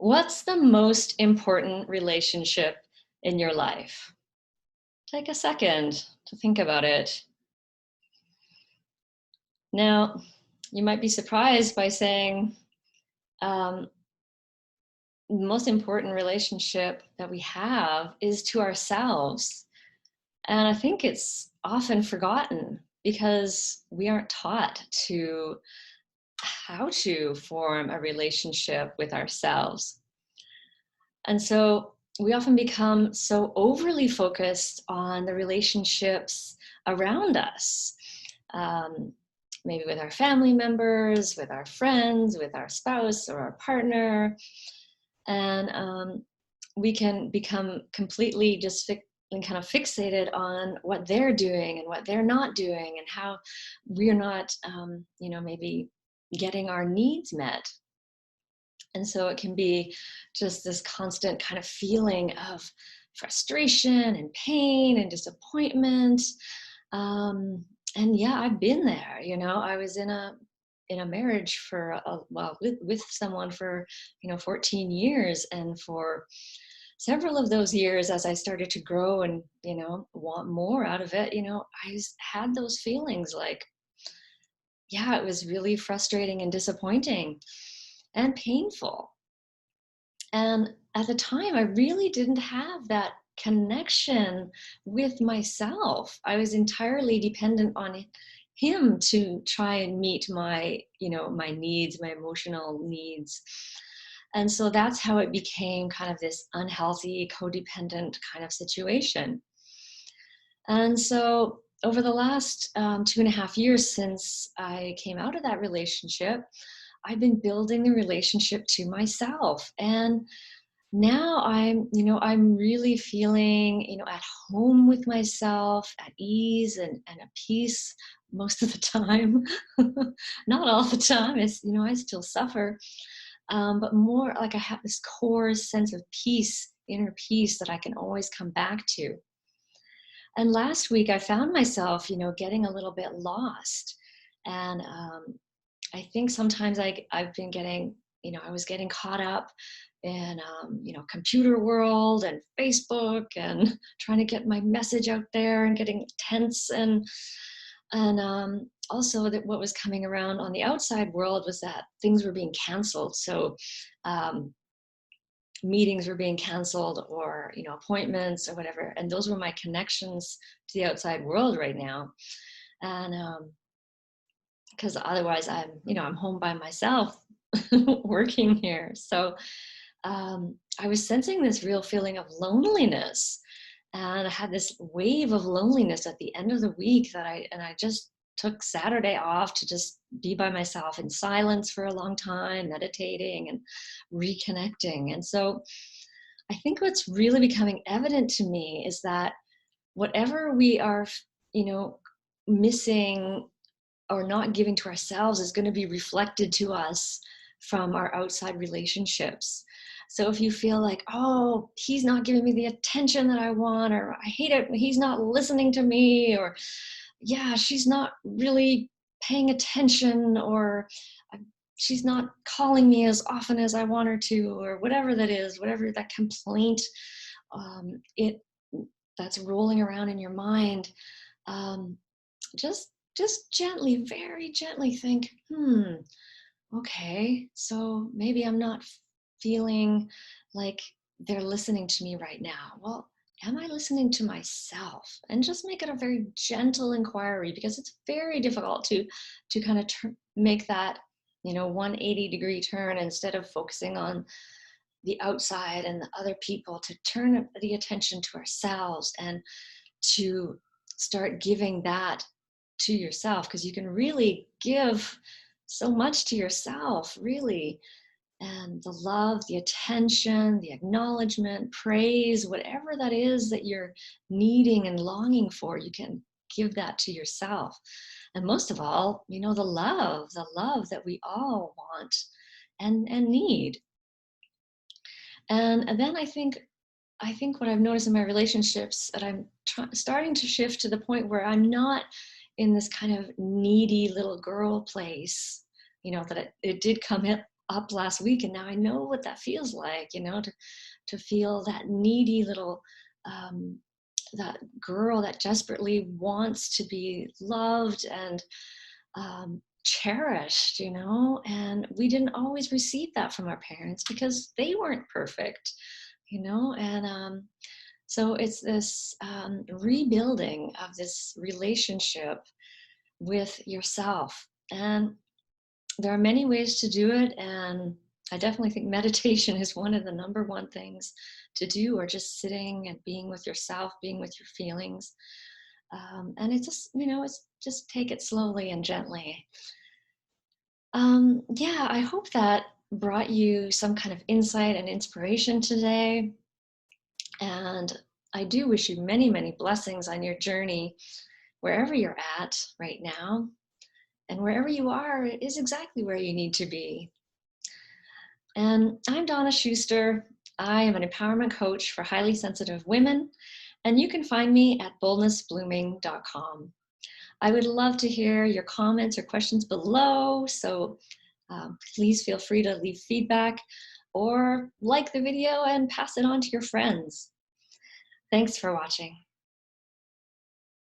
What's the most important relationship in your life? Take a second to think about it. Now, you might be surprised by saying um, the most important relationship that we have is to ourselves. And I think it's often forgotten because we aren't taught to how to form a relationship with ourselves. And so we often become so overly focused on the relationships around us, um, maybe with our family members, with our friends, with our spouse or our partner. And we can become completely just and kind of fixated on what they're doing and what they're not doing and how we're not, maybe getting our needs met. And so it can be just this constant kind of feeling of frustration and pain and disappointment. And yeah, I've been there. I was in a marriage for with someone for 14 years, and for several of those years, as I started to grow and want more out of it, had those feelings like, yeah, it was really frustrating and disappointing and painful. And at the time, I really didn't have that connection with myself. I was entirely dependent on him to try and meet my needs, my emotional needs. And so that's how it became kind of this unhealthy, codependent kind of situation. And so over the last 2.5 years since I came out of that relationship, I've been building the relationship to myself. And now I'm really feeling, at home with myself, at ease and at peace most of the time. Not all the time. I still suffer. But more like I have this core sense of peace, inner peace that I can always come back to. And last week I found myself, getting a little bit lost. And I think sometimes I've been getting, I was getting caught up in, computer world and Facebook and trying to get my message out there and getting tense. And also that what was coming around on the outside world was that things were being canceled. So um, meetings were being canceled, or appointments or whatever, and those were my connections to the outside world right now. And because otherwise I'm home by myself working here. So I was sensing this real feeling of loneliness, and I had this wave of loneliness at the end of the week that I just took Saturday off to just be by myself in silence for a long time, meditating and reconnecting. And so I think what's really becoming evident to me is that whatever we are, you know, missing or not giving to ourselves is going to be reflected to us from our outside relationships. So if you feel like, oh, he's not giving me the attention that I want, or I hate it, he's not listening to me, or yeah, she's not really paying attention, or she's not calling me as often as I want her to, or whatever that is, whatever that complaint it that's rolling around in your mind, um, just gently, very gently think, okay, so maybe I'm not feeling like they're listening to me right now. Well, am I listening to myself? And just make it a very gentle inquiry, because it's very difficult to kind of make that 180-degree turn, instead of focusing on the outside and the other people, to turn the attention to ourselves and to start giving that to yourself, because you can really give so much to yourself, really. And the love, the attention, the acknowledgement, praise, whatever that is that you're needing and longing for, you can give that to yourself. And most of all, the love that we all want and need. And then I think what I've noticed in my relationships, that I'm starting to shift to the point where I'm not in this kind of needy little girl place, that it did come up last week, and now I know what that feels like, you know, to feel that needy little, um, that girl that desperately wants to be loved and cherished, you know, and we didn't always receive that from our parents because they weren't perfect, you know, and so it's this rebuilding of this relationship with yourself. And there are many ways to do it. And I definitely think meditation is one of the number one things to do, or just sitting and being with yourself, being with your feelings. And it's just, you know, it's just take it slowly and gently. Yeah, I hope that brought you some kind of insight and inspiration today. And I do wish you many, many blessings on your journey, wherever you're at right now. And wherever you are is exactly where you need to be. And I'm Donna Schuster. I am an empowerment coach for highly sensitive women, and you can find me at boldnessblooming.com. I would love to hear your comments or questions below, so please feel free to leave feedback or like the video and pass it on to your friends. Thanks for watching.